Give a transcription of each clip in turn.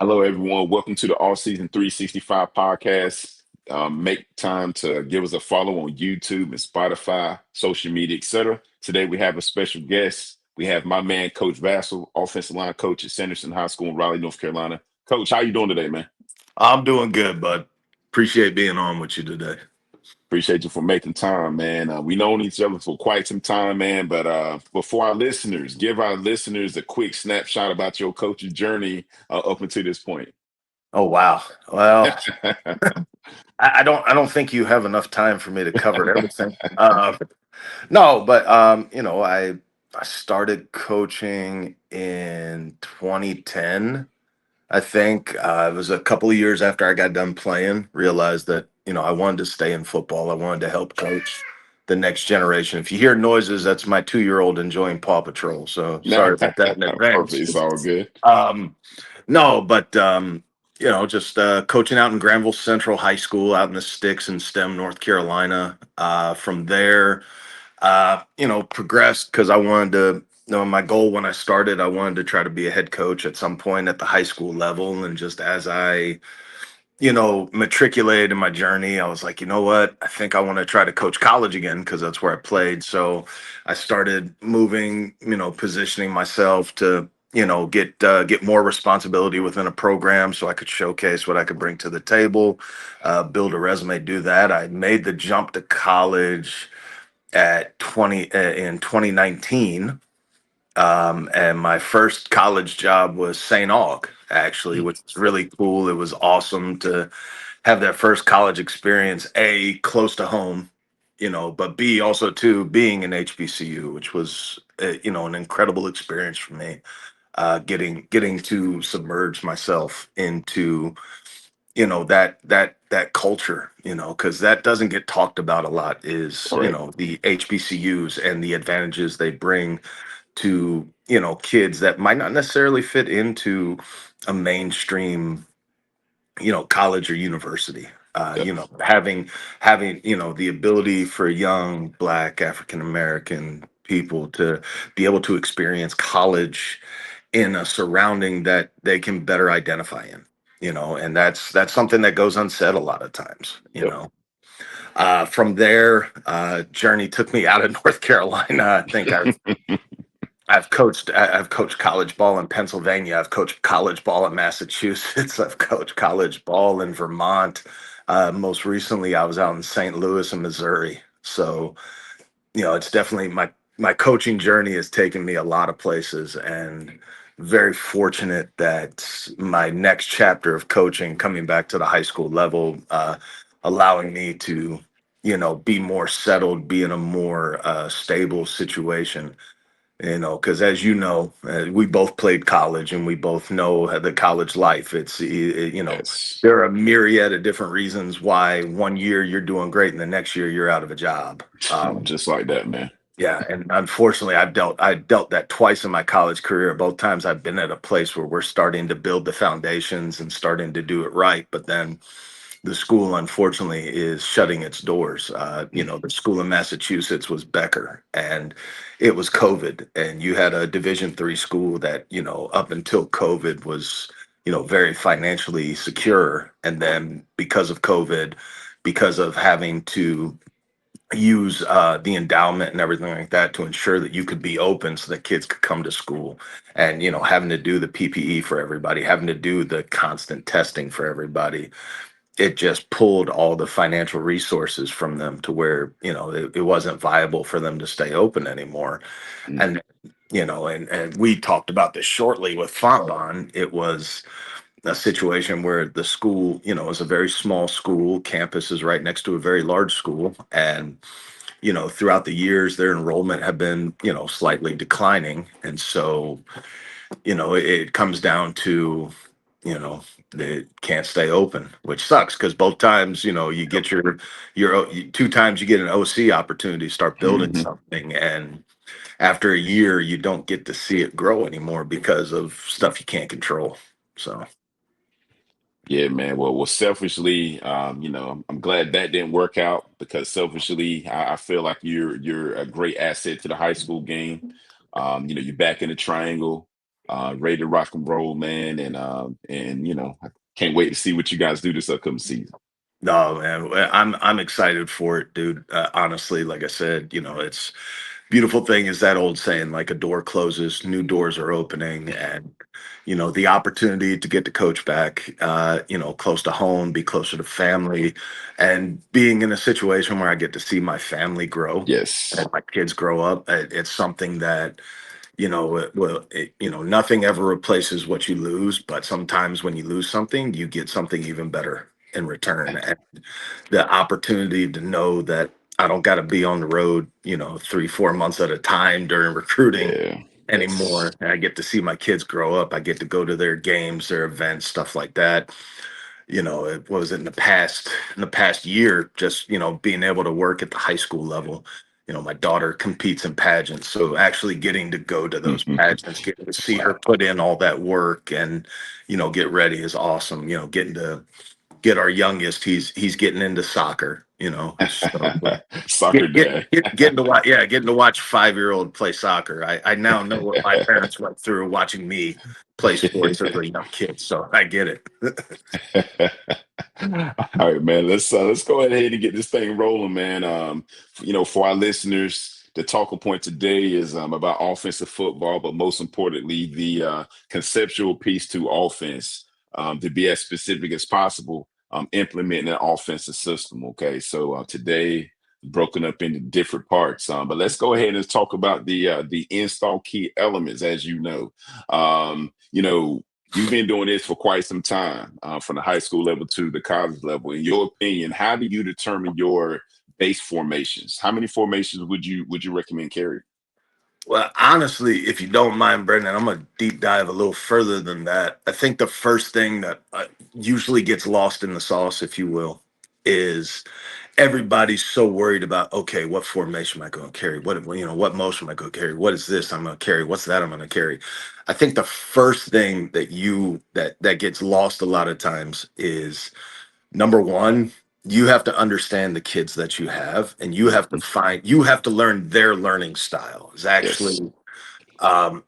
Hello, everyone. Welcome to the All Season 365 podcast. Make time to give us a follow on YouTube and Spotify, social media, etc. Today, we have a special guest. We have my man, Coach Vassil, offensive line coach at Sanderson High School in Raleigh, North Carolina. Coach, how you doing today, man? I'm doing good, bud. Appreciate being on with you today. Appreciate you for making time, man. We known each other for quite some time, man. But before our listeners, give our listeners a quick snapshot about your coaching journey up until this point. Oh wow. Well, I don't think you have enough time for me to cover everything. No, but I started coaching in 2010. I think it was a couple of years after I got done playing. Realized that I wanted to stay in football. I wanted to help coach the next generation. If you hear noises, that's my 2-year-old enjoying Paw Patrol. So sorry about that in Perfect. advance. It's all good. Um, no, but just coaching out in Granville Central High School out in the sticks in Stem, North Carolina. From there, progressed because I wanted to. My goal when I started, I wanted to try to be a head coach at some point at the high school level. And just as I, matriculated in my journey, I was like, you know what? I think I want to try to coach college again because that's where I played. So I started moving, positioning myself to, get more responsibility within a program so I could showcase what I could bring to the table, build a resume, do that. I made the jump to college at 20 in 2019. And my first college job was St. Aug, actually, which was really cool. It was awesome to have that first college experience, A, close to home, but B, also too, being an HBCU, which was, an incredible experience for me. Getting to submerge myself into that culture, because that doesn't get talked about a lot, is Correct. the HBCUs and the advantages they bring to kids that might not necessarily fit into a mainstream college or university. Yep. Having the ability for young Black African American people to be able to experience college in a surrounding that they can better identify in, and that's something that goes unsaid a lot of times. Yep. From there, journey took me out of North Carolina. I think I've coached college ball in Pennsylvania. I've coached college ball in Massachusetts. I've coached college ball in Vermont. Most recently, I was out in St. Louis in Missouri. So, it's definitely my coaching journey has taken me a lot of places, and very fortunate that my next chapter of coaching, coming back to the high school level, allowing me to, be more settled, be in a more stable situation, because as we both played college and we both know the college life. Yes. There are a myriad of different reasons why one year you're doing great and the next year you're out of a job. Just like that, man. Yeah, and unfortunately, I dealt that twice in my college career. Both times I've been at a place where we're starting to build the foundations and starting to do it right, but then the school unfortunately is shutting its doors. The school in Massachusetts was Becker, and it was COVID, and you had a Division III school that, up until COVID was, very financially secure, and then because of COVID, because of having to use the endowment and everything like that to ensure that you could be open so that kids could come to school, and having to do the PPE for everybody, having to do the constant testing for everybody, it just pulled all the financial resources from them to where it wasn't viable for them to stay open anymore. Mm. And and we talked about this shortly with Fontbonne. It was a situation where the school, is a very small school. Campus is right next to a very large school, and throughout the years their enrollment have been slightly declining, and so it comes down to, you know, they can't stay open, which sucks because both times, you get your 2 times you get an OC opportunity to start building Hmm. something, and after a year, you don't get to see it grow anymore because of stuff you can't control. So, Yeah, man. Well, selfishly, I'm glad that didn't work out because selfishly, I feel like you're a great asset to the high school game. You're back in the triangle. Ready to rock and roll, man. And I can't wait to see what you guys do this upcoming season. No, man, I'm excited for it, dude. Honestly, like I said, it's beautiful thing is that old saying, like a door closes, new doors are opening, and the opportunity to get to coach back, close to home, be closer to family, and being in a situation where I get to see my family grow and Yes. my kids grow up. It's something that nothing ever replaces what you lose, but sometimes when you lose something, you get something even better in return. And the opportunity to know that I don't got to be on the road, 3, 4 months at a time during recruiting Yeah. Yes. anymore. And I get to see my kids grow up. I get to go to their games, their events, stuff like that. It was in the past year, just, being able to work at the high school level. My daughter competes in pageants. So actually getting to go to those pageants, getting to see her Wow. put in all that work and, get ready is awesome. Getting to get our youngest, he's getting into soccer, so Soccer dad. getting to watch, yeah, getting to watch 5-year-old play soccer. I now know what my parents went through watching me play sports as a young kid, so I get it. All right, man. Let's go ahead and get this thing rolling, man. For our listeners, the talking point today is about offensive football, but most importantly, the conceptual piece to offense, to be as specific as possible, implementing an offensive system. Okay, so today broken up into different parts, but let's go ahead and talk about the install key elements. As you know, you've been doing this for quite some time, from the high school level to the college level. In your opinion, how do you determine your base formations? How many formations would you recommend carry? Well, honestly, if you don't mind, Brendan, I'm gonna deep dive a little further than that. I think the first thing that usually gets lost in the sauce, if you will, is everybody's so worried about, okay, what formation am I going to carry? What motion am I going to carry? What is this I'm going to carry? What's that I'm going to carry? I think the first thing that gets lost a lot of times is, number one, you have to understand the kids that you have, and Mhm. you have to learn their learning style. Is Yes. actually,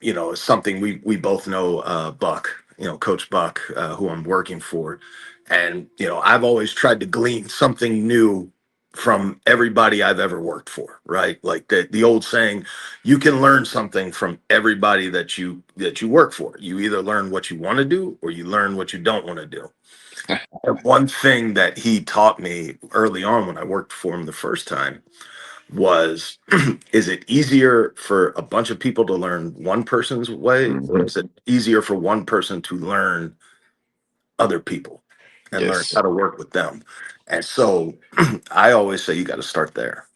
is something we both know, Buck, Coach Buck, who I'm working for. And, I've always tried to glean something new from everybody I've ever worked for, right? Like the old saying, you can learn something from everybody that you work for. You either learn what you want to do or you learn what you don't want to do. And one thing that he taught me early on when I worked for him the first time was, is it easier for a bunch of people to learn one person's way, or Hmm. is it easier for one person to learn other people and learn how Yes. to work with them? And so I always say you got to start there,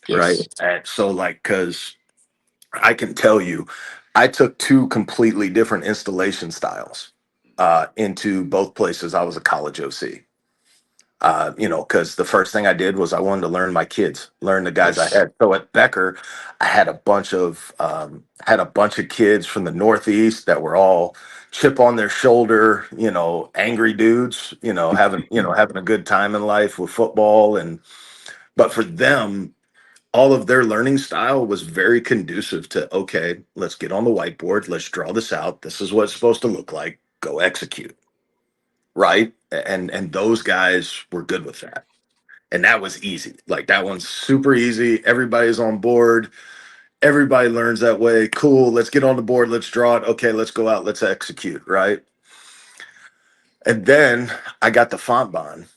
right? Yes. And so, like, because I can tell you, I took two completely different installation styles into both places I was a college OC. Because the first thing I did was I wanted to learn my kids, learn the guys I Yes. had. So at Becker, I had a bunch of kids from the Northeast that were all chip on their shoulder, angry dudes, having a good time in life with football. And but for them, all of their learning style was very conducive to, okay, let's get on the whiteboard, let's draw this out. This is what it's supposed to look like. Go execute, right? And those guys were good with that, and that was easy. Like that one's super easy. Everybody's on board. Everybody learns that way. Cool. Let's get on the board. Let's draw it. Okay, let's go out. Let's execute. Right. And then I got the font bond.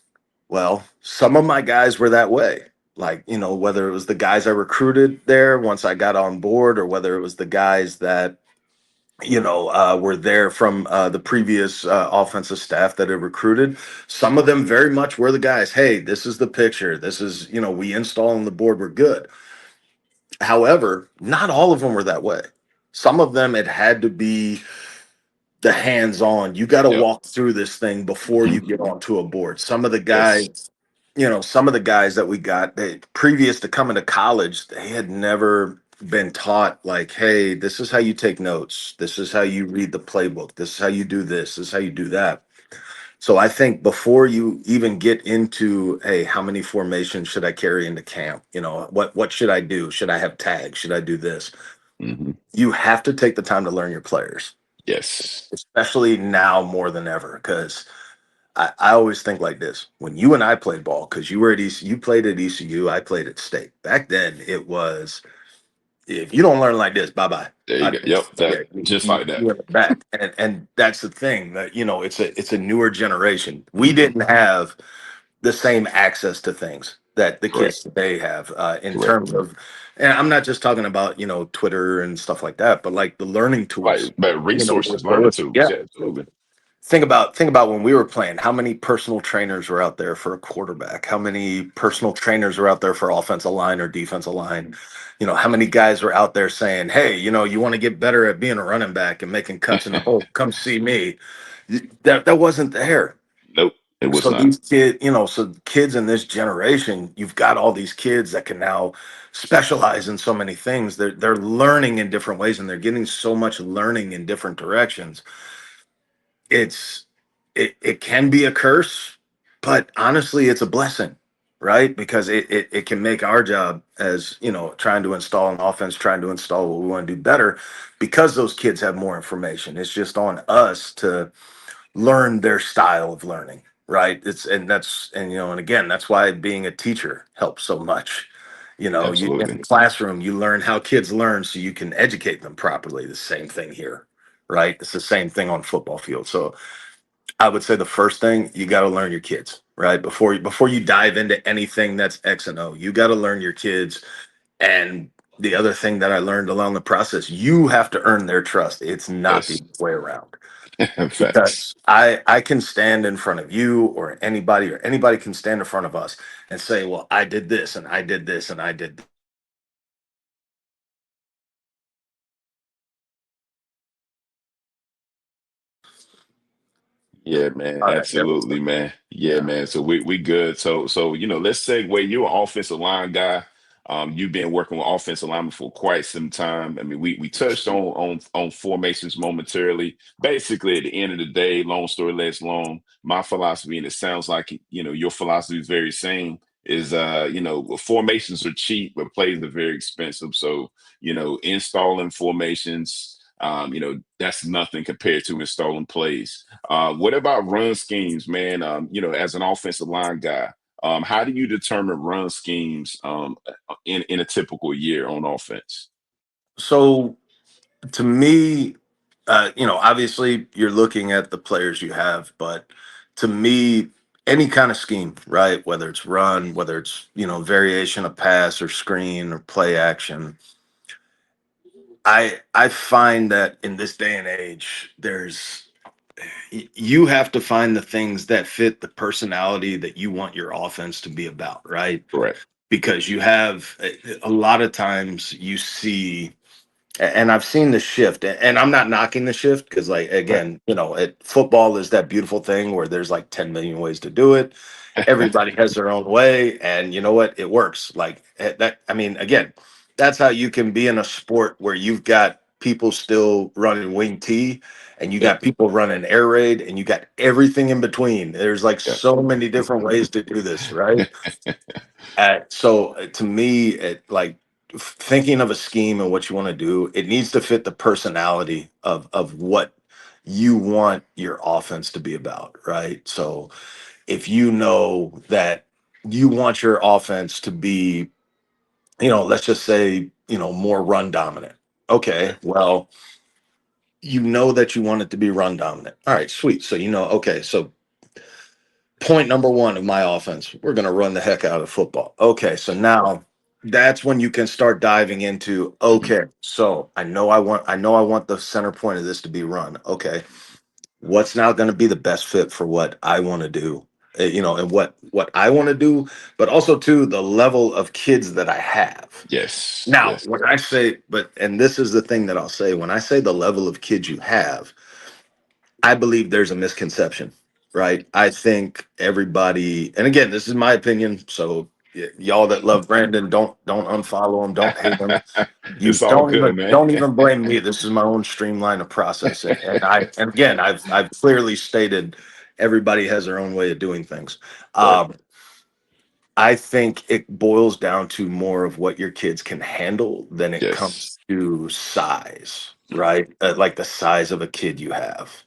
Well, some of my guys were that way. Like, whether it was the guys I recruited there once I got on board, or whether it was the guys that, were there from the previous offensive staff that had recruited. Some of them very much were the guys. Hey, this is the picture. This is, we install on the board. We're good. However, not all of them were that way. Some of them it had to be the hands-on. You got to Yep. walk through this thing before Hmm. you get onto a board. Yes. Some of the guys that we got, previous to coming to college, they had never been taught, like, hey, this is how you take notes. This is how you read the playbook. This is how you do this. This is how you do that. So I think before you even get into, hey, how many formations should I carry into camp? What should I do? Should I have tags? Should I do this? Hmm. You have to take the time to learn your players. Yes. especially now more than ever. Because I always think like this: when you and I played ball, because you were at you played at ECU, I played at State. Back then, it was if you don't learn like this, bye bye. There you go. Adios. Yep. That Yeah, just like that. you went back, and that's the thing that it's a newer generation. We Hmm. didn't have the same access to things that the Correct. kids today have in Correct. terms of, and I'm not just talking about Twitter and stuff like that, but like the learning Like, tools. but Where resources, there learning was, tools. yeah. Yeah, absolutely. Think about when we were playing, how many personal trainers were out there for a quarterback? How many personal trainers were out there for offensive line or defensive line? How many guys were out there saying, "Hey, you want to get better at being a running back and making cuts in the hole? Come see me." That wasn't there. Nope, it was So not. these kids, so kids in this generation, you've got all these kids that can now specialize in so many things. They're learning in different ways, and they're getting so much learning in different directions. It's it, it can be a curse, but honestly it's a blessing, right? Because it can make our job as trying to install an offense, trying to install what we want to do better, because those kids have more information. It's just on us to learn their style of learning, right? And again, that's why being a teacher helps so much. You in the Absolutely. classroom, you learn how kids learn so you can educate them properly. The same thing here, right? It's the same thing on football field. So I would say the first thing, you got to learn your kids, right? Before you dive into anything that's X and O, you got to learn your kids. And the other thing that I learned along the process, you have to earn their trust. It's not the Yes. other way around. Facts. Because I can stand in front of you or anybody can stand in front of us and say, well, I did this and I did this and I did this. Yeah, man, All right, there we go. absolutely, man. Yeah, Yeah. man. So we good. So let's segue. You're an offensive line guy. You've been working with offensive linemen for quite some time. I mean, we touched on formations momentarily. Basically, at the end of the day, long story less long. My philosophy, and it sounds like your philosophy is very same. Is formations are cheap, but plays are very expensive. So installing formations, that's nothing compared to installing plays. What about run schemes, man? As an offensive line guy, how do you determine run schemes in a typical year on offense? So to me, obviously you're looking at the players you have, but to me, any kind of scheme, right? Whether it's run, whether it's, variation of pass or screen or play action, I find that in this day and age, you have to find the things that fit the personality that you want your offense to be about, right? Correct. Because you have a lot of times you see, and I've seen the shift, and I'm not knocking the shift because, like, Right. again, football is that beautiful thing where there's like 10 million ways to do it. Everybody has their own way, and you know what? It works. Like that. I mean, again, that's how you can be in a sport where you've got people still running wing T, and you Yep. got people running air raid, and you got everything in between. There's like Yep. so many different ways to do this, right? So to me, like thinking of a scheme and what you want to do, it needs to fit the personality of what you want your offense to be about, right? So if you know that you want your offense to be, let's just say, more run dominant. Okay, Okay. well, you know that you want it to be run dominant. All right, sweet. So okay, so point number one of my offense, we're going to run the heck out of football. Okay, so now that's when you can start diving into, Mhm. okay, so I know I want the center point of this to be run. Okay, what's now going to be the best fit for what I want to do? And what I want to do, but also too the level of kids that I have. Yes. Now, Yes. when I say, and this is the thing that I'll say, when I say the level of kids you have, I believe there's a misconception, right? I think everybody, and again, this is my opinion. So y'all that love Brandon, don't unfollow him, don't hate him. You It's all don't good, even man. don't even blame me. This is my own streamline of process, and again, I've clearly stated everybody has their own way of doing things. Right. Um, I think it boils down to more of what your kids can handle than it Yes. comes to size. right? Like the size of a kid you have,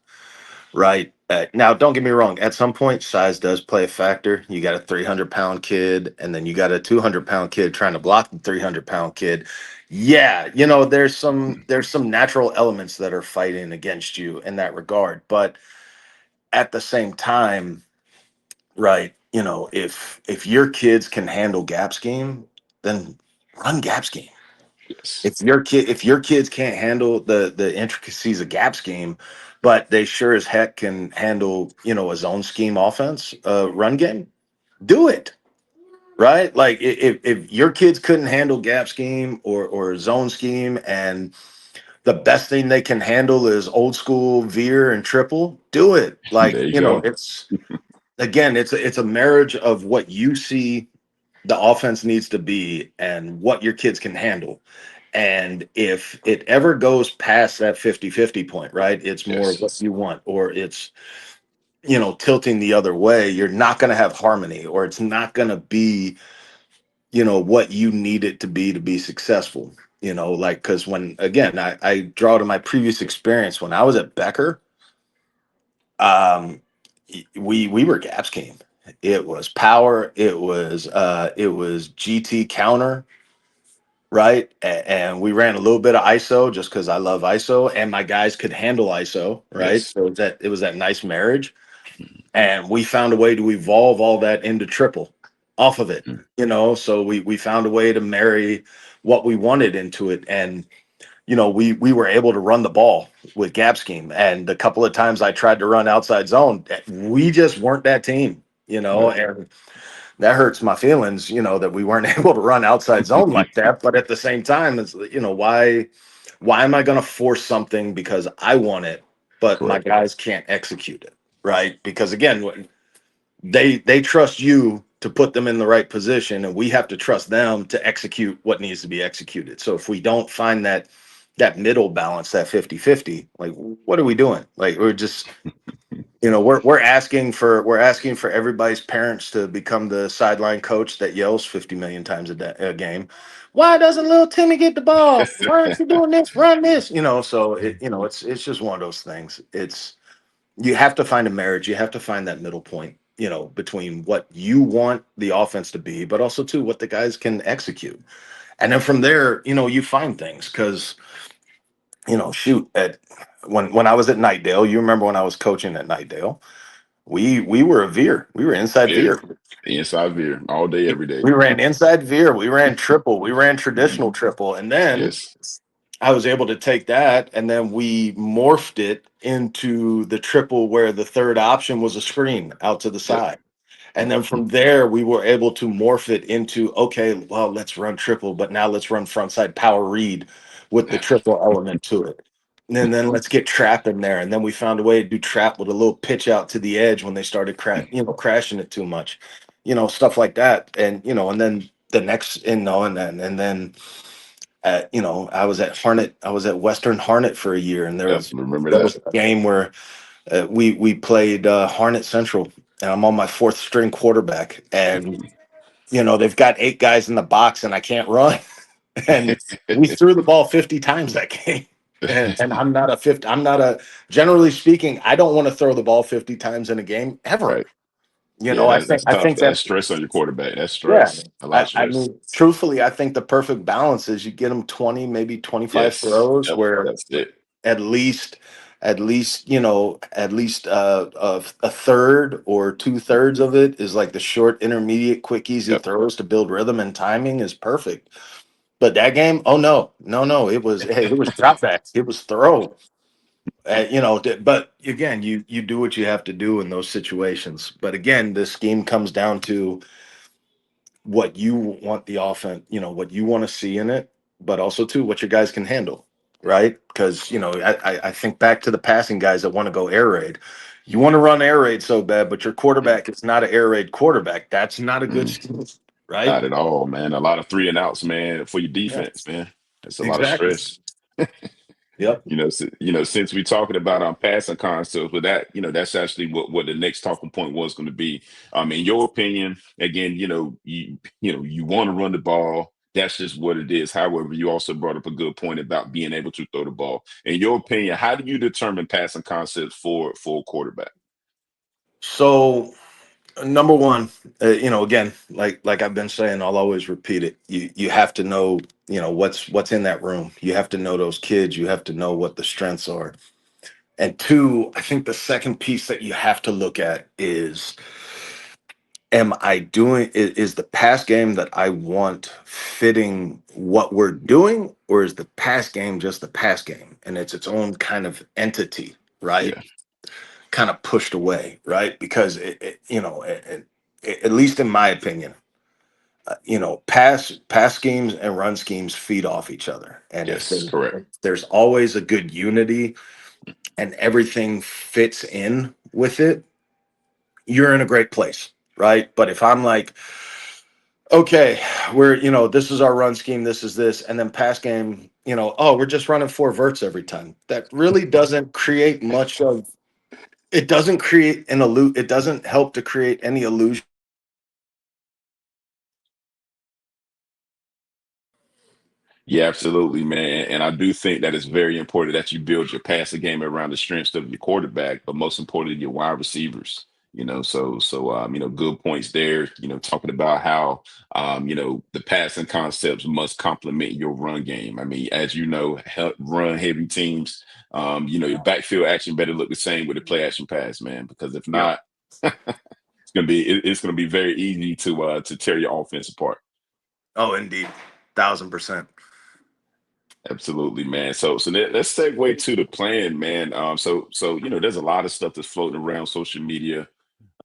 right? Now, don't get me wrong. At some point, size does play a factor. You got a 300-pound kid, and then you got a 200-pound kid trying to block the 300-pound kid. Yeah, there's some natural elements that are fighting against you in that regard. But at the same time, right? If your kids can handle gap scheme, then run gap scheme. Yes. If your kids can't handle the intricacies of gap scheme, but they sure as heck can handle a zone scheme offense, run game, do it. Right? Like if your kids couldn't handle gap scheme or zone scheme, and the best thing they can handle is old school veer and triple, do it. Like, There you go. it's again, it's a marriage of what you see the offense needs to be and what your kids can handle. And if it ever goes past that 50-50 point, right, it's more of Yes. what you want, or it's, tilting the other way, you're not going to have harmony, or it's not going to be, what you need it to be successful. Like, because when, again, I draw to my previous experience when I was at Becker, um, we were gaps king. It was power. It was GT counter, right? And we ran a little bit of ISO just because I love ISO, and my guys could handle ISO, right? Yes. So it was that nice marriage, and we found a way to evolve all that into triple off of it. Mhm. So we found a way to marry what we wanted into it, and we were able to run the ball with gap scheme. And the couple of times I tried to run outside zone, we just weren't that team. Right. And that hurts my feelings, that we weren't able to run outside zone like that. But at the same time, it's, why am I going to force something because I want it, but my Correct. guys can't execute it, right? Because again, they trust you to put them in the right position, and we have to trust them to execute what needs to be executed. So if we don't find that middle balance, that 50-50, like, what are we doing? Like, we're just, we're asking for everybody's parents to become the sideline coach that yells 50 million times a game. Why doesn't little Timmy get the ball? Why aren't you doing this? Run this. So it's just one of those things. You have to find a marriage. You have to find that middle point, between what you want the offense to be, but also too what the guys can execute. And then from there, you find things because, shoot, at when I was at Nightdale, you remember when I was coaching at Nightdale, we were a veer. We were inside Veer. veer. Inside veer all day, every day. We ran inside veer. We ran triple. We ran traditional Mhm. triple. And then Yes. I was able to take that, and then we morphed it into the triple where the third option was a screen out to the Yep. side. And then from there, we were able to morph it into, okay, well, let's run triple, but now let's run frontside power read with the triple element to it. And then let's get trap in there. And then we found a way to do trap with a little pitch out to the edge when they started crashing it too much, stuff like that. And then the next, and then I was at Western Harnett for a year, and there Yep. was Remember there that. was a game where we played Harnett Central, and I'm on my fourth string quarterback, and they've got 8 guys in the box, and I can't run, and we threw the ball 50 times that game. And I'm not a 50. I'm not a. Generally speaking, I don't want to throw the ball 50 times in a game ever. Right. Yeah, I that, think that's I tough. think That's that's stress on your quarterback. That's yeah. stress. A lot of I stress. mean, truthfully, I think the perfect balance is you get them 20, maybe 25 Yes. throws Yep. where That's it. at least a third or 2/3 of it is like the short, intermediate, quick, easy Yep. throws to build rhythm, and timing is perfect. But that game, oh no, no, no, it was dropbacks, it was throw. But again, you do what you have to do in those situations. But again, this scheme comes down to what you want the offense, what you want to see in it, but also too what your guys can handle, right? Because I think back to the passing guys that want to go air raid. You want to run air raid so bad, but your quarterback is not an air raid quarterback. That's not a good Mm, scheme, right? not at all, man. A lot of three and outs, man, for your Yeah, defense, man. That's a lot of exactly. stress. Yep. Since we talking about passing concepts, but that's actually what the next talking point was going to be. In your opinion, again, you want to run the ball. that's just what it is. However, you also brought up a good point about being able to throw the ball. In your opinion, how do you determine passing concepts for a quarterback? So number one, again, like I've been saying, I'll always repeat it. You have to know, what's in that room. You have to know those kids. You have to know what the strengths are. And two, I think the second piece that you have to look at is, am I doing is the pass game that I want fitting what we're doing, or is the pass game just the pass game and it's its own kind of entity, right? Yeah. Kind of pushed away, right? Because at least in my opinion, pass schemes and run schemes feed off each other, and Yes. Correct. if there's always a good unity and everything fits in with it, you're in a great place, right? But if I'm like, okay, this is our run scheme, this is this, and then pass game, oh, we're just running four verts every time. That really doesn't create much of it doesn't create an it doesn't help to create any illusion. Yeah, absolutely, man. And I do think that it's very important that you build your passing game around the strengths of your quarterback, but most importantly, your wide receivers. Good points there. Talking about how the passing concepts must complement your run game. I mean, as you know, run heavy teams, your backfield action better look the same with the play action pass, man. Because if Yep. not, it's gonna be very easy to tear your offense apart. Oh, indeed. 1,000%. Absolutely, man. Let's segue to the plan, man. There's a lot of stuff that's floating around social media,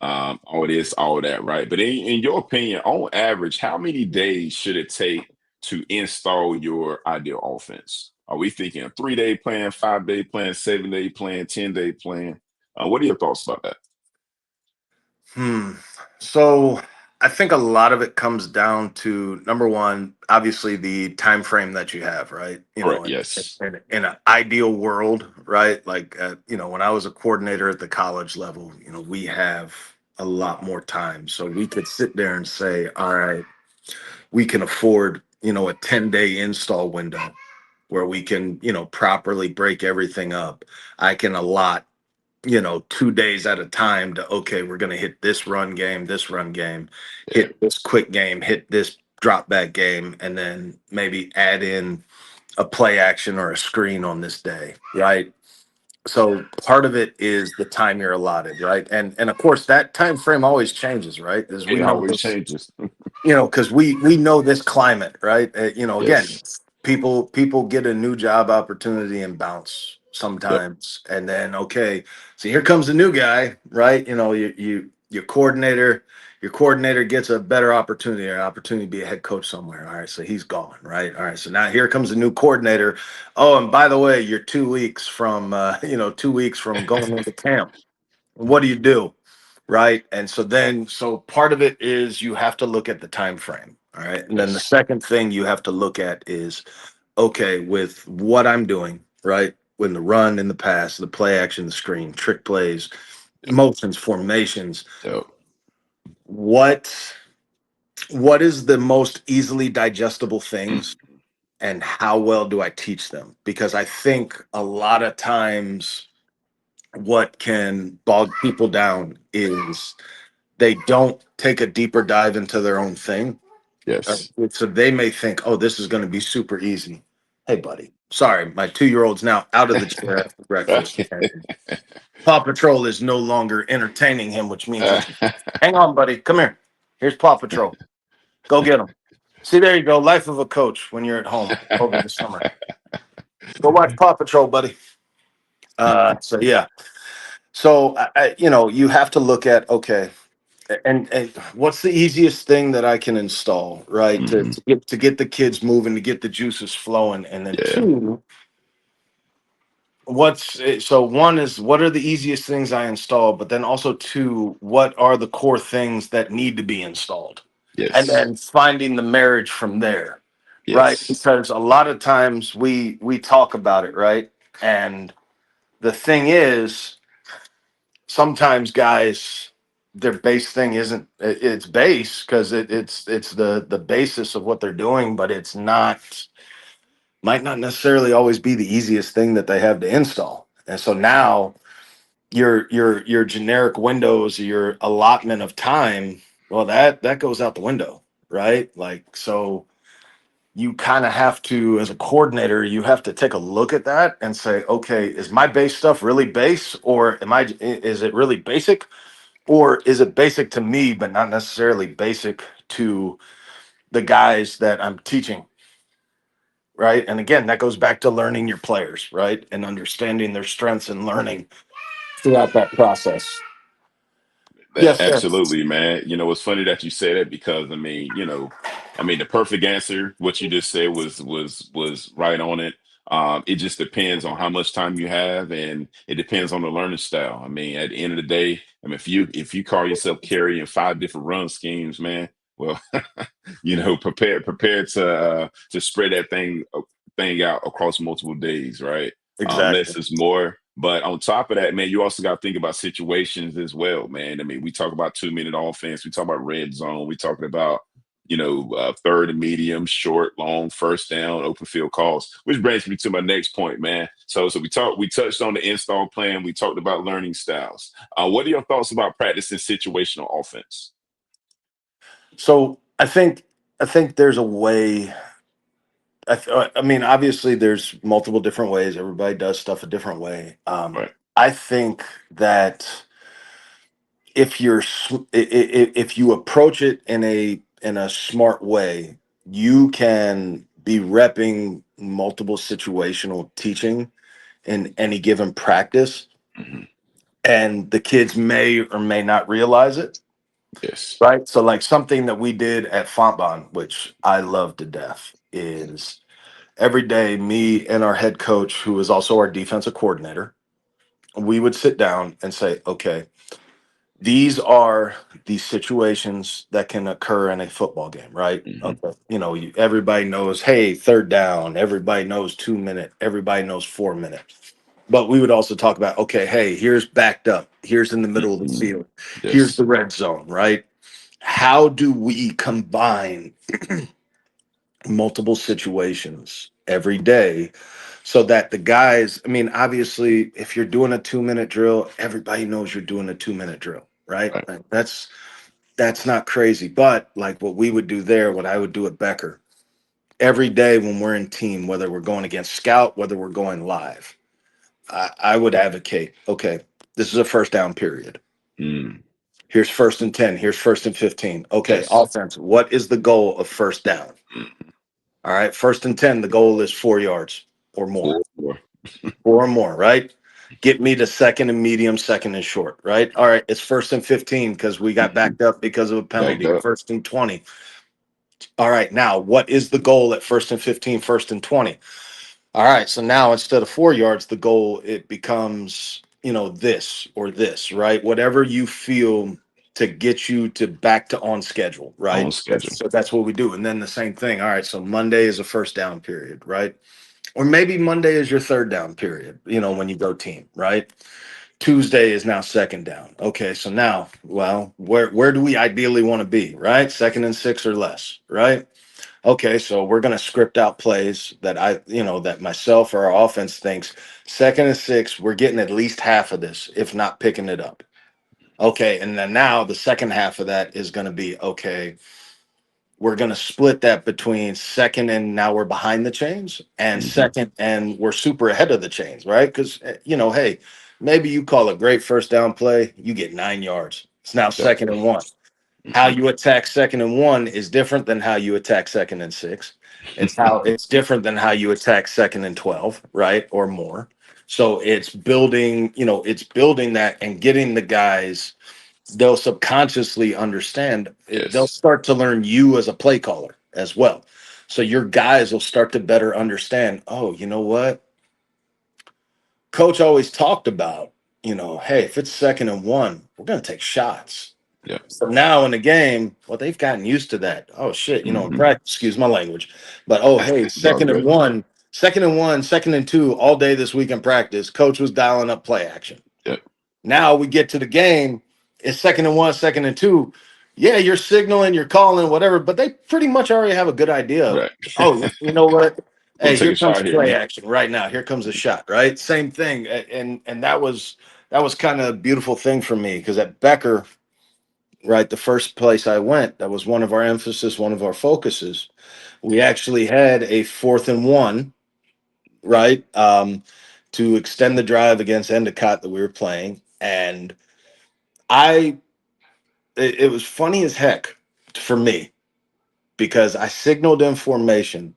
all this, all that, right? But in your opinion, on average, how many days should it take to install your ideal offense? Are we thinking a 3-day plan, 5-day plan, 7-day plan, 10-day plan? What are your thoughts about that? Hmm. So I think a lot of it comes down to number one, obviously the time frame that you have, right? Correct. Yes. In an ideal world, right? Like, when I was a coordinator at the college level, we have a lot more time, so we could sit there and say, all right, we can afford, a 10-day install window where we can, properly break everything up. I can allot 2 days at a time to, okay, we're going to hit this run game, Yeah. hit this quick game, hit this drop back game, and then maybe add in a play action or a screen on this day, right? So part of it is the time you're allotted, right? And of course that time frame always changes, right? As we It know always this, changes. because we know this climate, right? Again, Yes. people get a new job opportunity and bounce Yep. sometimes, and then okay, so here comes a new guy, right? Your coordinator gets a better opportunity, or an opportunity to be a head coach somewhere. All right, so he's gone, right? All right, so now here comes a new coordinator. Oh, and by the way, you're 2 weeks from 2 weeks from going into camp. What do you do? Right. And so part of it is you have to look at the time frame. All right. And then the Yes. second thing you have to look at is, okay, with what I'm doing, right? When the run in the pass, the play action, the screen, trick plays, motions, formations, Yep. what what is the most easily digestible things, and how well do I teach them? Because I think a lot of times what can bog people down is they don't take a deeper dive into their own thing. Yes. So they may think, oh, this is going to be super easy. Hey, buddy, sorry, my 2-year-old's now out of the chair after breakfast. And Paw Patrol is no longer entertaining him, which means he's, hang on, buddy, come here. Here's Paw Patrol. Go get him. See, there you go. Life of a coach when you're at home over the summer. Go watch Paw Patrol, buddy. So yeah. So you have to look at, okay, and what's the easiest thing that I can install, right? To, Mhm. to get to get the kids moving, to get the juices flowing, and then Yeah. two, so one is what are the easiest things I install, but then also two, what are the core things that need to be installed, and Yes. then finding the marriage from there, right? Yes. Because a lot of times we talk about it, right? And the thing is, sometimes guys. their base thing isn't it's base because it's the basis of what they're doing, but it's not might not necessarily always be the easiest thing that they have to install. And so now your generic windows, your allotment of time, well, that goes out the window, right? Like, so you kind of have to, as a coordinator, you have to take a look at that and say, okay, is my base stuff really base, or is it really basic, or is it basic to me but not necessarily basic to the guys that I'm teaching, right? And again, that goes back to learning your players, right, and understanding their strengths and learning throughout that process. Yes, sir. Absolutely, man. It's funny that you say that because the perfect answer, what you just said was right on it. It just depends on how much time you have, and it depends on the learning style. At the end of the day, if you call yourself carrying five different run schemes, man, well, prepare to spread that thing out across multiple days, right? Exactly. Less is more. But on top of that, man, you also got to think about situations as well, man. We talk about 2 minute offense, we talk about red zone, we talking about third and medium, short, long, first down, open field calls. Which brings me to my next point, man. So we touched on the install plan, we talked about learning styles. What are your thoughts about practicing situational offense? So I think there's a way. I mean, obviously, there's multiple different ways. Everybody does stuff a different way. Right. I think that if you approach it in a smart way, you can be repping multiple situational teaching in any given practice, Hmm. and the kids may or may not realize it. Yes. Right. So, like something that we did at Fontbonne, which I love to death, is every day, me and our head coach, who is also our defensive coordinator, we would sit down and say, okay, these are the situations that can occur in a football game, right? Hmm. Okay. Everybody knows, hey, third down, everybody knows 2 minute, everybody knows 4 minute. But we would also talk about, okay, hey, here's backed up, here's in the middle of the Hmm. field, here's the Yes. red zone, right? How do we combine multiple situations every day so that the guys, I mean, obviously, if you're doing a 2 minute drill, everybody knows you're doing a 2 minute drill, right? Right. Like, that's not crazy. But like what we would do there, what I would do at Becker, every day when we're in team, whether we're going against scout, whether we're going live, I would advocate, okay, this is a first down period. Mm. Here's first and 10. Here's first and 15. Okay, Yes. offense. What is the goal of first down? Mm. All right, first and 10. The goal is 4 yards or more. Four, four. 4 or more, right? Get me to second and medium, second and short, right? All right, it's first and 15 because we got Mhm. backed up because of a Backed penalty. up. First and 20. All right, now what is the goal at first and 15, first and 20? All right, so now instead of 4 yards, the goal it becomes, this or this, right? Whatever you feel to get you to back to on schedule, On right? schedule. That's what we do. And then the same thing. All right, so Monday is a first down period, right? Or maybe Monday is your third down period, when you go team, right? Tuesday is now second down. Okay, so now, well, where do we ideally want to be, right? Second and six or less, right? Okay, so we're going to script out plays that that myself or our offense thinks second and six, we're getting at least half of this, if not picking it up. Okay, and then now the second half of that is going to be okay. We're going to split that between second and now we're behind the chains, and Hmm. second and we're super ahead of the chains, right? Because, hey, maybe you call a great first down play, you get 9 yards. It's now Yep. second and one. How Hmm. you attack second and one is different than how you attack second and six. It's different than how you attack second and 12, right? Or more. So it's building that and getting the guys, they'll subconsciously understand it, they'll Yes. start to learn you as a play caller as well. So your guys will start to better understand, oh, you know what? Coach always talked about, hey, if it's second and one, we're going to take shots. Yep. So now in the game, well, they've gotten used to that. Oh shit, in Hmm. practice, excuse my language. But oh hey, It's all good. second and two, all day this week in practice, coach was dialing up play action. Yep. Now we get to the game. it's second and one, second and two. Yeah, you're signaling, you're calling, whatever, but they pretty much already have a good idea of, Right. oh, you know what? We'll Hey, take here a comes shot here, play man. action right now. Here comes a shot, right? Same thing. And that was kind of a beautiful thing for me because at Becker, right, the first place I went, that was one of our emphasis, one of our focuses. We actually had a 4th and 1, right? To extend the drive against Endicott that we were playing. And I it was funny as heck for me because I signaled in formation.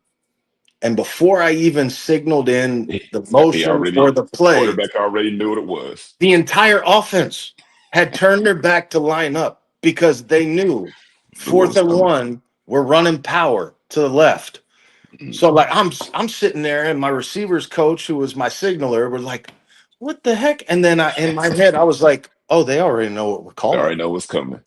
And before I even signaled in the He motion or already, the play, quarterback already knew what it was. the entire offense had turned their back to line up because they knew Knew what fourth was and coming. one, we're running power to the left. Mhm. So like I'm sitting there and my receivers coach, who was my signaler, was like, what the heck? And then I in my head, I was like, oh, they already know what we're They calling. already know what's coming.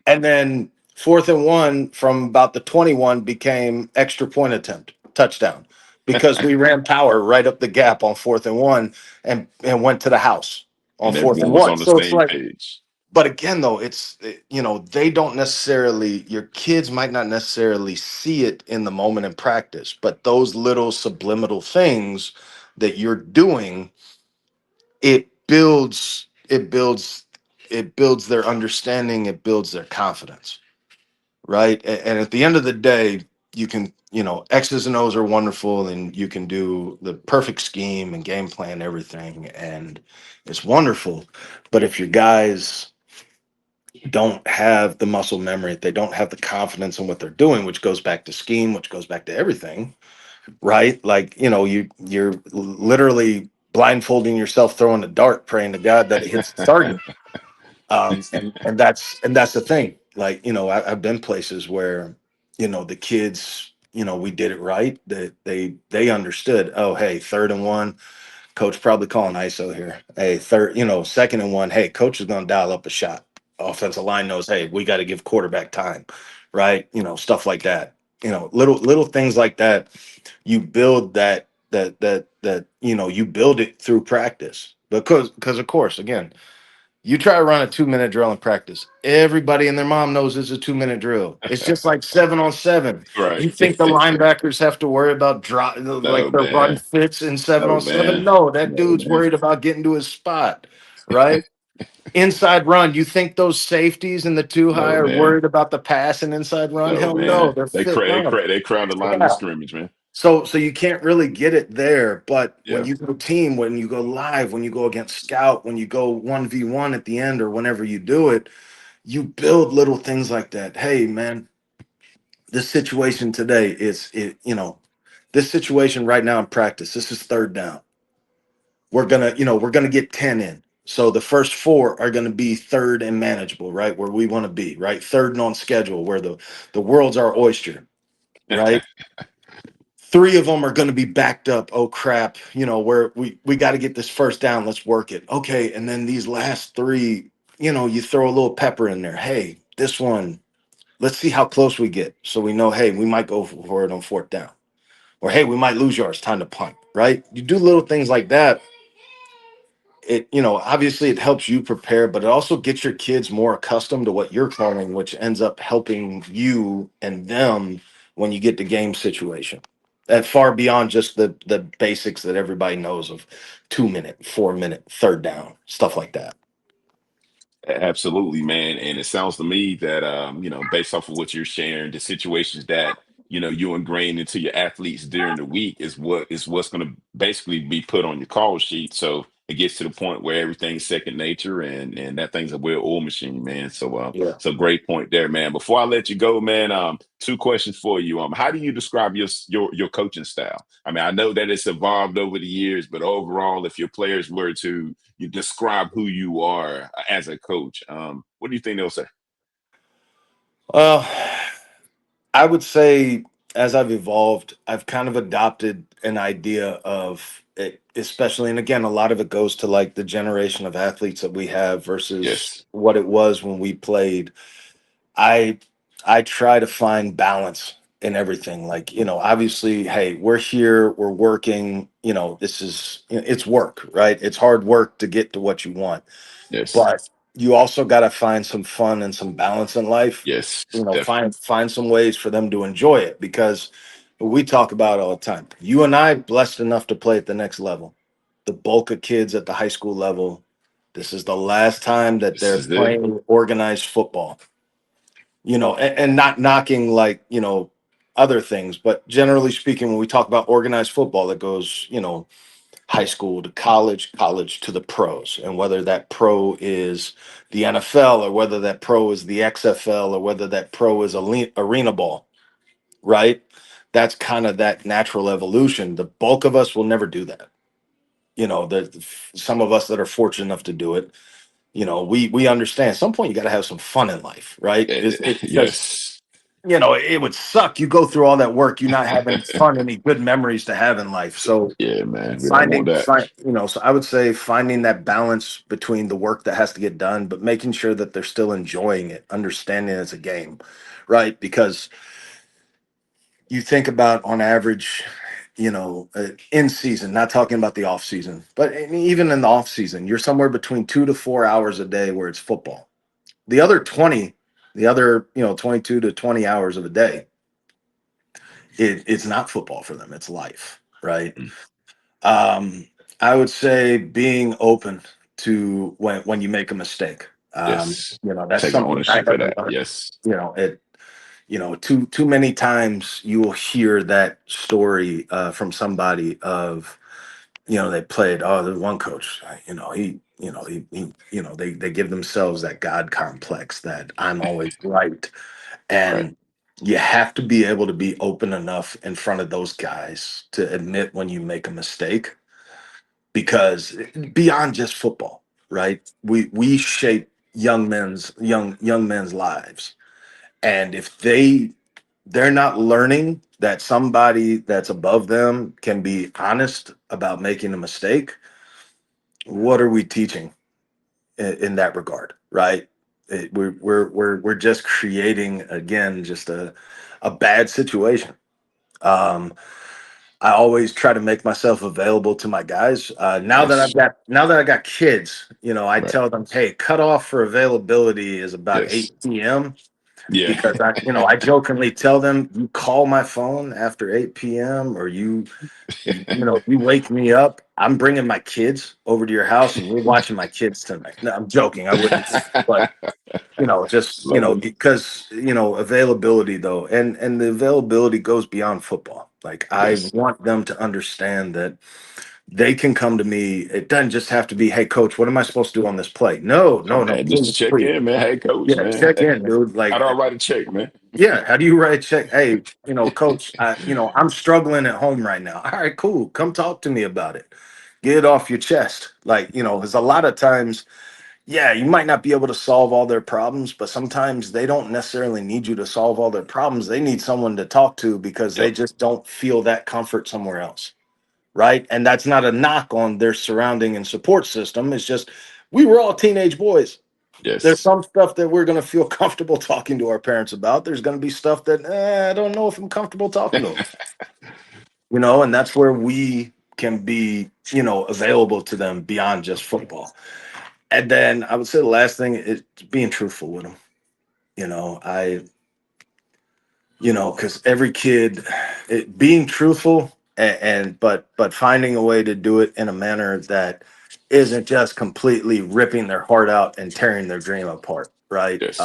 And then 4th and 1 from about the 21 became extra point attempt, touchdown, because we ran power right up the gap on 4th and 1 and went to the house on And fourth everyone and was one. on the So it's same like, page. but again, though, they don't necessarily, your kids might not necessarily see it in the moment in practice, but those little subliminal things that you're doing, it builds their understanding, it builds their confidence, right? And at the end of the day, you can, X's and O's are wonderful, and you can do the perfect scheme and game plan, everything, and it's wonderful. But if your guys don't have the muscle memory, if they don't have the confidence in what they're doing, which goes back to scheme, which goes back to everything, right? Like, you're literally blindfolding yourself, throwing a dart, praying to God that it hits the target. And that's the thing. Like, I've been places where, the kids, we did it right. That they understood. Oh, hey, 3rd and 1, coach probably calling ISO here. Hey, 2nd and 1. Hey, coach is going to dial up a shot. Offensive line knows. Hey, we got to give quarterback time, right? Stuff like that. Little things like that. You build you build it through practice because of course, again, you try to run a 2-minute drill in practice. Everybody and their mom knows it's a 2-minute drill. It's just like 7-on-7. Right. You think the linebackers have to worry about drop like No, their run man. fits in seven No, on seven? man. No, that No, dude's man. worried about getting to his spot, right? Inside run. You think those safeties in the two high No, are man. worried about the pass and inside run? No, Hell no, man. they're They fit run. they crowd the line of Yeah. scrimmage, man. So you can't really get it there, but when Yeah. you go team, when you go live, when you go against scout, when you go 1v1 at the end or whenever you do it, you build little things like that. Hey, man, this situation today this situation right now in practice, this is 3rd down. We're gonna get 10 in. So the first 4 are gonna be third and manageable, right? Where we want to be, right? Third and on schedule, where the world's our oyster, right? 3 of them are going to be backed up. Oh crap, where we got to get this first down. Let's work it. Okay, and then these last 3, you throw a little pepper in there. Hey, this one, let's see how close we get, so we know. Hey, we might go for it on 4th down, or hey, we might lose yards. Time to punt. Right? You do little things like that. It obviously it helps you prepare, but it also gets your kids more accustomed to what you're calling, which ends up helping you and them when you get to game situation, that far beyond just the basics that everybody knows of 2-minute, 4-minute, 3rd down, stuff like that. Absolutely, man. And it sounds to me that based off of what you're sharing, the situations that you ingrain into your athletes during the week is what's going to basically be put on your call sheet. So it gets to the point where everything's second nature, and that thing's a well-oiled machine, man. Yeah. So great point there, man. Before I let you go, man, 2 questions for you. How do you describe your coaching style? I mean, I know that it's evolved over the years, but overall, if your players were to you describe who you are as a coach, what do you think they'll say? Well, I would say as I've evolved, I've kind of adopted an idea of it, especially, and again, a lot of it goes to like the generation of athletes that we have versus Yes, what it was when we played. I I try to find balance in everything. Like, obviously, hey, we're here, we're working, this is it's work, right? It's hard work to get to what you want. yes, But you also got to find some fun and some balance in life. Yes, You know, definitely. find some ways for them to enjoy it, because we talk about it all the time. You and I blessed enough to play at the next level. The bulk of kids at the high school level, this is the last time that This they're is it. playing organized football. And not knocking, like, other things, but generally speaking, when we talk about organized football, it goes, high school to college, college to the pros. And whether that pro is the NFL, or whether that pro is the XFL, or whether that pro is arena ball, right? That's kind of that natural evolution. The bulk of us will never do that. Some of us that are fortunate enough to do it, we understand at some point you got to have some fun in life, right? Because Yes. it would suck. You go through all that work, you not having fun, any good memories to have in life. So Yeah, man. We don't want that. so I would say finding that balance between the work that has to get done, but making sure that they're still enjoying it, understanding it's a game, right? Because you think about, on average, in season, not talking about the off season, but even in the off season, you're somewhere between 2 to 4 hours a day where it's football. The other 20, the other, 22 to 20 hours of a day, it's not football for them. It's life, right? Mm. Um, I would say being open to when you make a mistake. Yes. That's Taking something I ownership of haven't that. learned. Yes. It too many times you will hear that story from somebody of, they played, oh, the one coach, they give themselves that God complex, that I'm always right. Right. And you have to be able to be open enough in front of those guys to admit when you make a mistake, because beyond just football, right? We shape young men's lives. And if they're not learning that somebody that's above them can be honest about making a mistake, what are we teaching in that regard, right? We're just creating, again, just a bad situation. Um, I always try to make myself available to my guys. Yes. Now that I got kids, I Right. tell them, hey, cutoff for availability is about Yes. 8 p.m. Yeah. Because I jokingly tell them, you call my phone after 8 p.m., or you wake me up, I'm bringing my kids over to your house and we're watching my kids tonight. No, I'm joking. I wouldn't, but just Love it. because availability, though, and the availability goes beyond football. Like, I Yes. want them to understand that they can come to me. It doesn't just have to be, hey coach, what am I supposed to do on this play? No, Oh no, no, man, just to please, check please. in, man. Hey, coach, Yeah, man. check in, dude. How Like, do I write a check, man? yeah, how do you write a check? Hey, coach, I'm struggling at home right now. All right, cool, come talk to me about it. Get it off your chest. Like, there's a lot of times, yeah, you might not be able to solve all their problems, but sometimes they don't necessarily need you to solve all their problems. They need someone to talk to because they Yep. just don't feel that comfort somewhere else. Right. And that's not a knock on their surrounding and support system. It's just, we were all teenage boys. There's Yes. some stuff that we're going to feel comfortable talking to our parents about. There's going to be stuff that I don't know if I'm comfortable talking to them, and that's where we can be, available to them beyond just football. And then I would say the last thing is being truthful with them. I, because every kid, being truthful, but finding a way to do it in a manner that isn't just completely ripping their heart out and tearing their dream apart, right? Yes.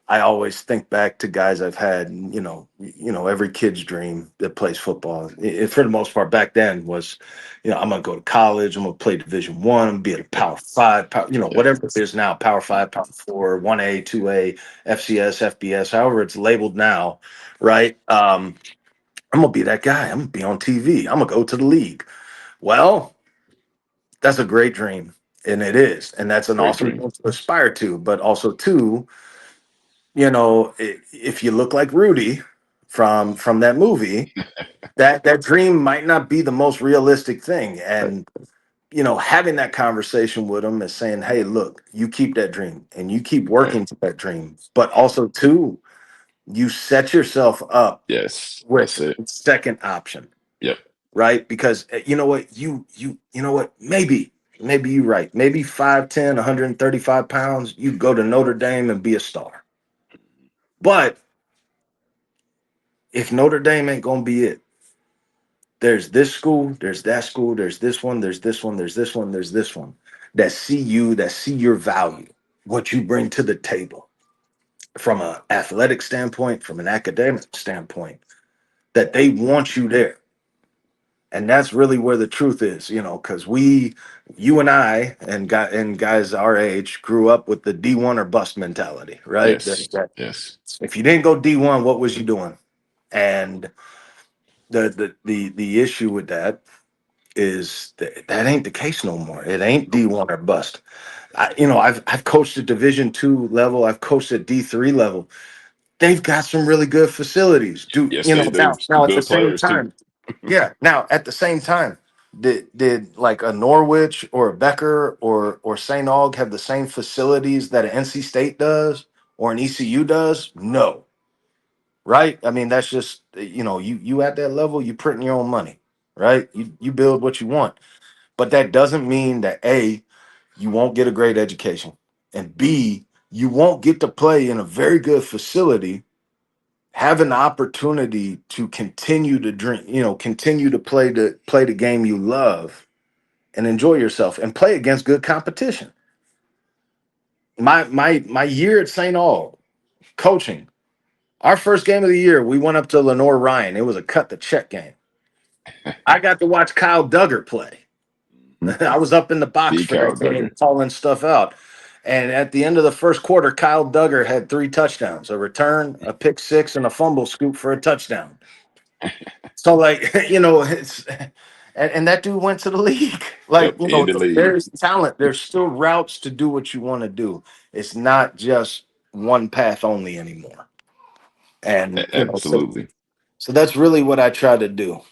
I always think back to guys I've had, every kid's dream that plays football, for the most part back then was, I'm gonna go to college, I'm gonna play Division 1, I'm gonna be at a Yep. Power Five, Yep. whatever it is now, Power Five, Power Four, 1A, 2A, FCS, FBS, however it's labeled now, right? I'm gonna be that guy. I'm gonna be on TV. I'm gonna go to the league. Well, that's a great dream, and it is, and that's an Great awesome dream. thing to aspire to. But also, too, if you look like Rudy from that movie, that dream might not be the most realistic thing. Right. And having that conversation with him is saying, hey, look, you keep that dream and you keep Right. working to that dream. But also, too, you set yourself up Yes. with That's it. second option, Yep. right? Because you know what, maybe. maybe you're right. Maybe 5'10", 135 pounds, you go to Notre Dame and be a star. But if Notre Dame ain't gonna be it, there's this school, there's that school, there's this one, there's this one, there's this one, there's this one that see you, that see your value, what you bring to the table from an athletic standpoint, from an academic standpoint, that they want you there. And that's really where the truth is, because you and I, and guys our age grew up with the D1 or bust mentality, right? Yes, yes, If you didn't go D1, what was you doing? And the issue with that is that ain't the case no more. It ain't D1 or bust. I've coached at Division 2 level. I've coached at D3 level. They've got some really good facilities. yes, they do. Now Some at the good same players too. time, yeah. Now at the same time, did like a Norwich or a Becker or St. Aug have the same facilities that an NC State does or an ECU does? No, right? I mean, that's just you at that level, you printing your own money, right? You build what you want, but that doesn't mean that A, you won't get a great education, and B, you won't get to play in a very good facility, have an opportunity to continue to drink, continue to play the game you love and enjoy yourself and play against good competition. My year at St. Aug coaching, our first game of the year, we went up to Lenore Ryan. It was a cut the check game. I got to watch Kyle Duggar play. Mhm. I was up in the box Big for Kyle that game, Duggar. calling stuff out. And at the end of the first quarter, Kyle Duggar had 3 touchdowns, a return, a pick six, and a fumble scoop for a touchdown. So, like, and that dude went to the league. Like, Yep, in the league. there's talent. There's still routes to do what you want to do. It's not just one path only anymore. And, Absolutely. so that's really what I try to do.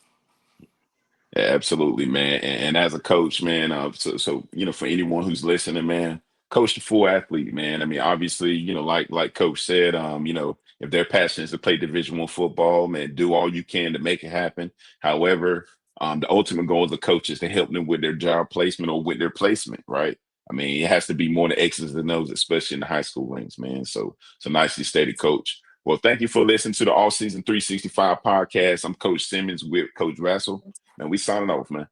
Yeah, absolutely, man. And as a coach, man, so for anyone who's listening, man, coach the full athlete, man. I mean, obviously, like Coach said, if their passion is to play Division 1 football, man, do all you can to make it happen. However, the ultimate goal of the coach is to help them with their job placement or with their placement, right? I mean, it has to be more than X's and O's, especially in the high school ranks, man. So nicely stated, Coach. Well, thank you for listening to the All Season 365 podcast. I'm Coach Simmons with Coach Vassell. Man, we signing off, man.